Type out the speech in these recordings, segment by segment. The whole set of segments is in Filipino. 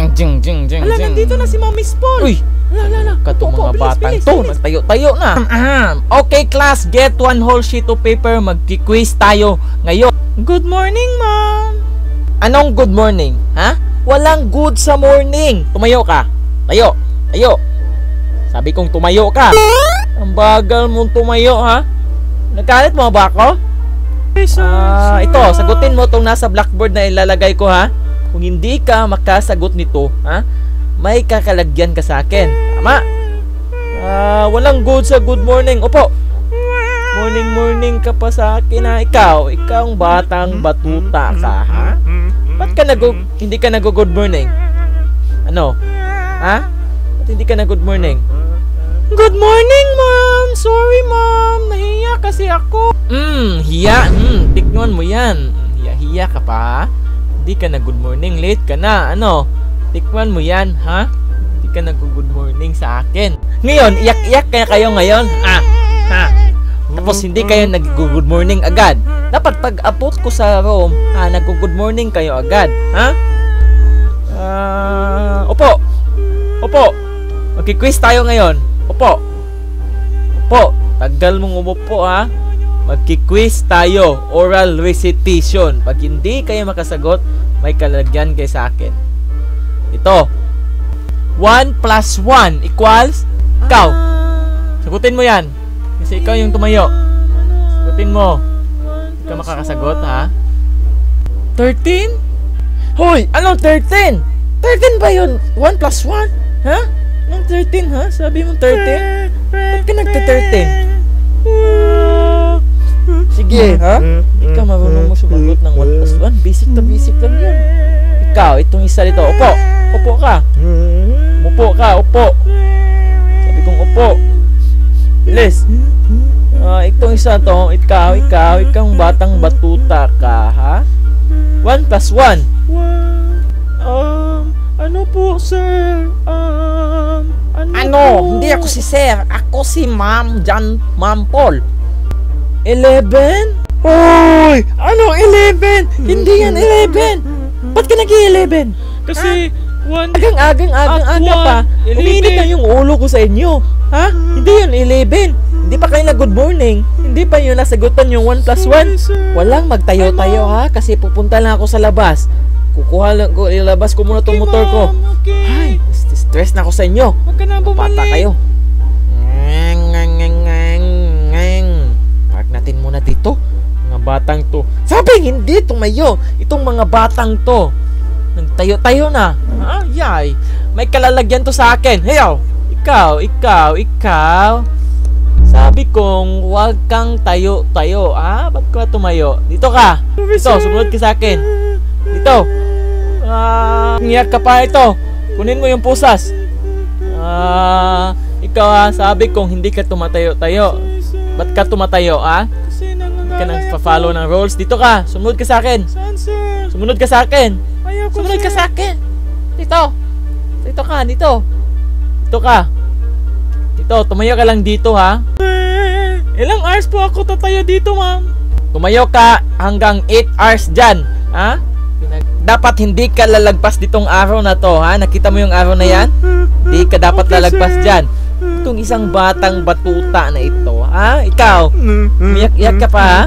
Ala, nandito na si Mommy Paul. Uy, katong mga batang to, nagtayo-tayo na. Okay class, get one whole sheet of paper. Magki-quiz tayo ngayon. Good morning, Mom. Anong good morning? Ha? Walang good sa morning. Tumayo ka. Tayo. Sabi kong tumayo ka. Ang bagal mong tumayo, ha? Nagalit mo ba ako? Ito, sagutin mo itong nasa blackboard na ilalagay ko, ha? Kung hindi ka makasagot nito, ha? May kakalagyan ka sa akin. Tama? Walang good sa good morning. Opo. Morning ka pa sa akin, ha? Ikaw ang batang batuta ka, ha? Ba't ka hindi ka nag-good morning? Ano? Ha? Ba't hindi ka nag-good morning? Good morning, Mom. Sorry, Mom. Nahiya kasi ako. Hiya. Tignan mo yan. Hiya ka pa, ha? Hindi ka na good morning. Late ka na. Ano? Tikman mo yan, ha? Hindi ka nag-good morning sa akin. Ngayon, iyak-iyak kaya kayo ngayon? Ha? Tapos hindi kayo nag-good morning agad. Dapat pag-apot ko sa room, nag-good morning kayo agad. Ha? Opo. Magki-quiz tayo ngayon. Opo. Tagal mong umupo, ha? Magki-quiz tayo. Oral recitation. Pag hindi kayo makasagot, may kalagyan kayo sa akin. Ito. 1 plus 1 equals ikaw. Sagutin mo yan. Kasi ikaw yung tumayo. Sagutin mo. Hindi ka makakasagot, ha? 13? Hoy! Anong 13? 13 ba yun? 1 plus 1? Ha? Anong 13, ha? Sabi mo 13? Ba't ka nagta-13? Sige, ha? Hindi ka marunong mo sumagot ng 1 plus 1. Basic na basic lang yan. Ikaw, itong isa dito. Upo ka. Upo. Sabi kong upo. Bilis. Itong isa to, ikaw ang batang batuta ka, ha? 1 plus 1. Ano po, sir? Ano? Hindi ako si sir. Ako si Ma'am Paul. 11? Hoy! Ano 11? Hindi yan 11. Ba't ka nag-11? Kasi 1. Agang pa. Uminit na yung ulo ko sa inyo. Ha? Hindi yun 11. Hindi pa kayo na good morning. Hindi pa yun nasagutan yung 1 plus 1. Walang magtayo-tayo, ha? Kasi pupunta lang ako sa labas. Kukuha lang ko, ilabas ko muna itong motor ko. Ay, stress na ako sa inyo. Huwag ka na bumalik. Pata kayo. Park natin muna dito. Mga batang to. Sabi, hindi tumayo. Itong mga batang to. Nagtayo-tayo na. Yay. May kalalagyan to sa akin. Heyo. Ikaw. Sabi kong huwag kang tayo-tayo. Ba't ka tumayo? Dito ka. Dito, sumunod ka sa akin. Dito. Ngiyak ka pa ito. Kunin mo yung pusas. Ikaw, sabi kong hindi ka tumatayo-tayo. Ba't ka tumatayo, Kasi Hindi ka nang pa-follow ng rules. Dito ka. Sumunod ka sa akin. Saan, sir? Sumunod ka sa akin. Ayoko, Sumunod ka sir. sa akin. Dito. Dito ka. Dito ka. Dito. Tumayo ka lang dito, ha? Ilang hours po ako tatayo dito, ma'am? Tumayo ka hanggang 8 hours dyan. Ha? Dapat hindi ka lalagpas ditong araw na to, ha? Nakita mo yung araw na yan? Hindi ka dapat lalagpas dyan. Itong isang batang batuta na ito, ha? Ikaw, umiyak-iyak ka pa, ha?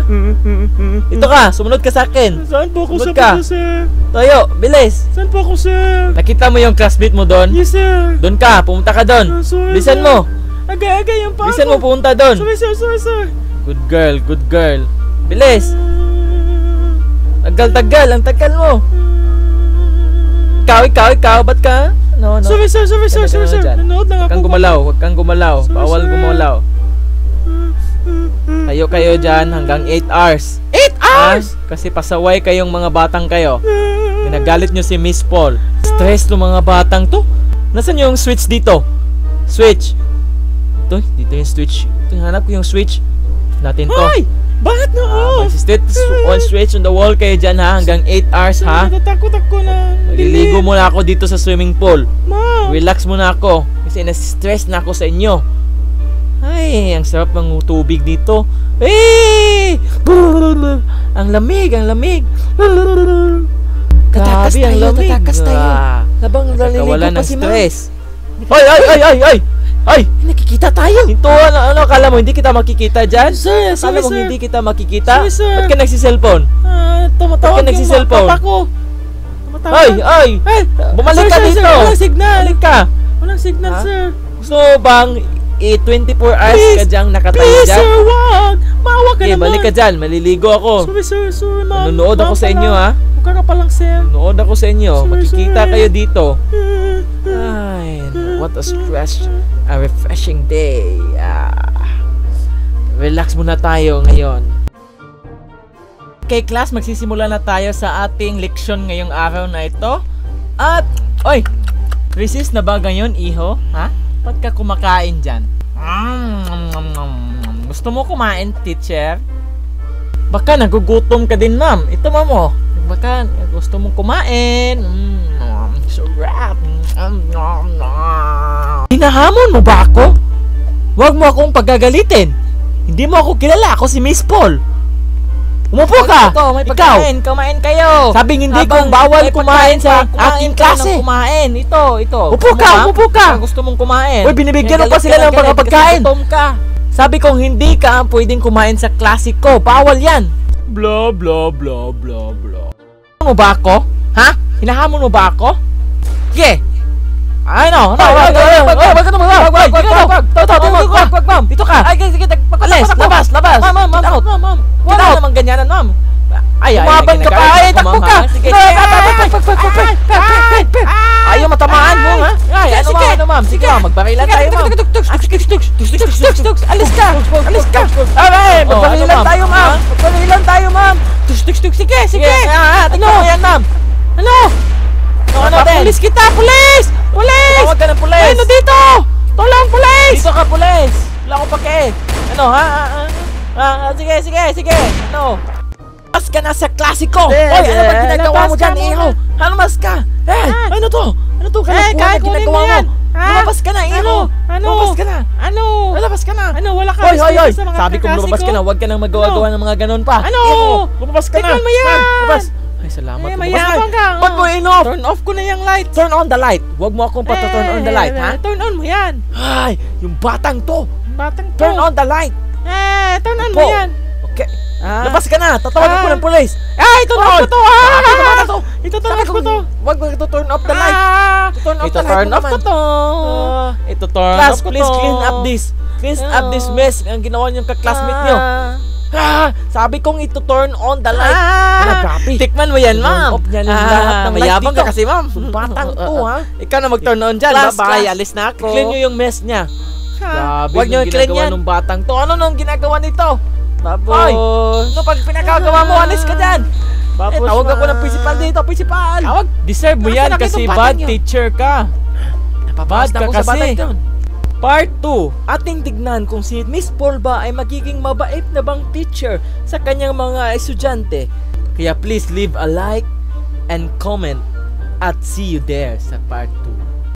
Ito ka, sumunod ka sa akin. Saan po ako Sumunod sa ka. sir? Tayo, bilis. Saan po ako, sir? Nakita mo yung classmate mo doon? Yes, sir. Doon ka, pumunta ka doon. Sorry, Bilisan sir. mo. Aga-aga yung pa Bilisan mo, pumunta doon. Sorry, sir. Good girl. Bilis. Tagal, ang tagal mo. Ikaw, ba't ka? No. Sorry, sir. Dyan. Nanood lang ako. Huwag kang gumalaw. Sorry, Bawal sir. gumalaw. Kayo dyan hanggang 8 hours. 8 hours? Kasi pasaway kayong mga batang kayo. Ginagalit nyo si Miss Paul. Stress ng mga batang to. Nasaan yung switch dito? Switch. Dito yung switch. Hanap ko yung switch. Natin to. Hoy! Bakit na off? On switch on the wall kayo dyan, ha? Hanggang 8 hours, ha? Natatakot ako na. Maliligo muna ako dito sa swimming pool. Ma! Relax muna ako. Kasi na-stress na ako sa inyo. Ay, ang sarap ng tubig dito. Ang lamig. Tatakas Grabe, ang tayo, lamig. tatakas tayo. Habang naliligo Nakakawala pa ng si ma'am. stress. Ay! Nakikita tayo. Ito, ano, akala mo hindi kita makikita dyan? Sir, Akala sorry, mo sir. hindi kita makikita? Sorry, sir. Ba't ka nagsiselfone? Tumatawag Ba't ka nagsiselfone? papa ko. Tumatawag. Ay! Bumalik Sir, ka sir, dito! sir, walang signal. Bumalik ka! Walang signal, Ha? sir. Gusto mo bang 24 hours ka dyang nakatayo Please, dyan? sir, wag. Maawa ka Okay, naman. balik ka dyan. Maliligo ako. Sorry, sir, sorry, ma'am. Nanonood ako Ma'am sa inyo, pala. ha? Mukha ka palang, sir. Nanonood ako sa inyo. Sorry, Makikita sir. kayo dito. Ay, what a refreshing day. Relax muna tayo ngayon. Okay, class, magsisimula na tayo sa ating leksyon ngayong araw na ito. At, oy, resist na ba ngayon, iho? Ha? Ba't ka kumakain dyan? Gusto mo kumain, teacher? Baka nagugutom ka din, ma'am. Ito, ma'am, oh. Baka gusto mong kumain. Sarap. Hinahamon mo ba ako? Huwag mo akong pagagalitin. Hindi mo ako kilala. Ako si Miss Paul. Umupo ka! May Ikaw! pagkain, kumain kayo. Sabing hindi kong Habang bawal may kumain sa pagkain pa, aking kumain ka klase. ng Kumain, ito. Upo ka, umupo ka. Kung gusto mong kumain. Uy, binibigyan mo Galit pa sila ka ng mga galit kasi pagkain. gutom ka. Sabi kong hindi ka pwedeng kumain sa klase ko. Bawal yan. Blah, blah, blah, blah, blah. Hinahamon mo ba ako? Ha? Hinahamon mo ba ako? Sige. Ay, no. Wag ka na mag-wag. Wag, ma'am. Dito ka. Ay, sige, Alis, labas. Ma'am. Get out. Ma'am. Wala Get out. naman ganyanan, ma'am. Ay, Umabang ka pa. Ay, takbo ka. Sige. Ayaw matamaan mo, ha? Ay, ano ma'am? Sige, magbarilan tayo, ma'am. Alis ka. Aray, magbarilan tayo, ma'am. Magbarilan tayo, ma'am. Sige. Tingnan mo yan, ma'am. Ano? Ano din? Pulis kita, pulis! Tumawag ka ng pulis. Ano dito? Tulong, pulis! Dito ka, pulis. Wala akong pake. Ano, ha? Sige. Ano? Mas ka na sa klasiko. Hoy, ano ba ginagawa mo dyan, iho? Mas ka. Ano to? Kahit ginagawa mo. Lumabas ka na, iho. Lumabas ka na. Lumabas ka na. Wala ka Hoy. respeto sa mga Sabi kong kaklase lumabas ko. ka na. Huwag ka nang magawa ng mga ganun pa. Ano? Iho, lumabas ka na. Tignan mo yan. Man, lumabas. Ay, salamat. Lumabas mayabang ka. Ba't mo in-off? Turn off ko na yung light. Turn on the light. Huwag mo akong turn on the light, ha? Turn on mo yan. Ay, yung batang to. Batang to. Turn on the light. Turn on mo Po. yan. Okay. Labas ka na. Tatawagin ko ng police. Turn off ko to. Ito turn off ko to. Wag mo ito turn off the light. Turn off Ito the light turn mo off ko naman. to. Ito turn Class off ko please to. clean up this. Clean up this mess ang ginawa niyong kaklasmate niyo. Sabi kong ito turn on the light. Grabe. Tikman mo yan, Turn ma'am. off niyan yung lahat ng light Mayabang dito. ka kasi, ma'am. Batang to, ha? Ikaw na mag-turn on dyan. Class, Bye-bye. class. Alis na ako. I-clean niyo yung mess niya. Grabe Huwag niyo yung i-clean ginagawa yan. ng batang to. Ano nang ginagawa nito? Tapos, Hoy! Ano pag pinagagawa mo, alis ka dyan. Tawag ako ng principal dito, principal. Tawag? Deserve mo yan Nakita kasi itong bad batang yun. teacher ka. Bad ka ako sa batang kasi. yun. Part 2, ating tignan kung si Miss Paul ba ay magiging mabait na bang teacher sa kanyang mga estudyante. Kaya please leave a like and comment at see you there sa part 2.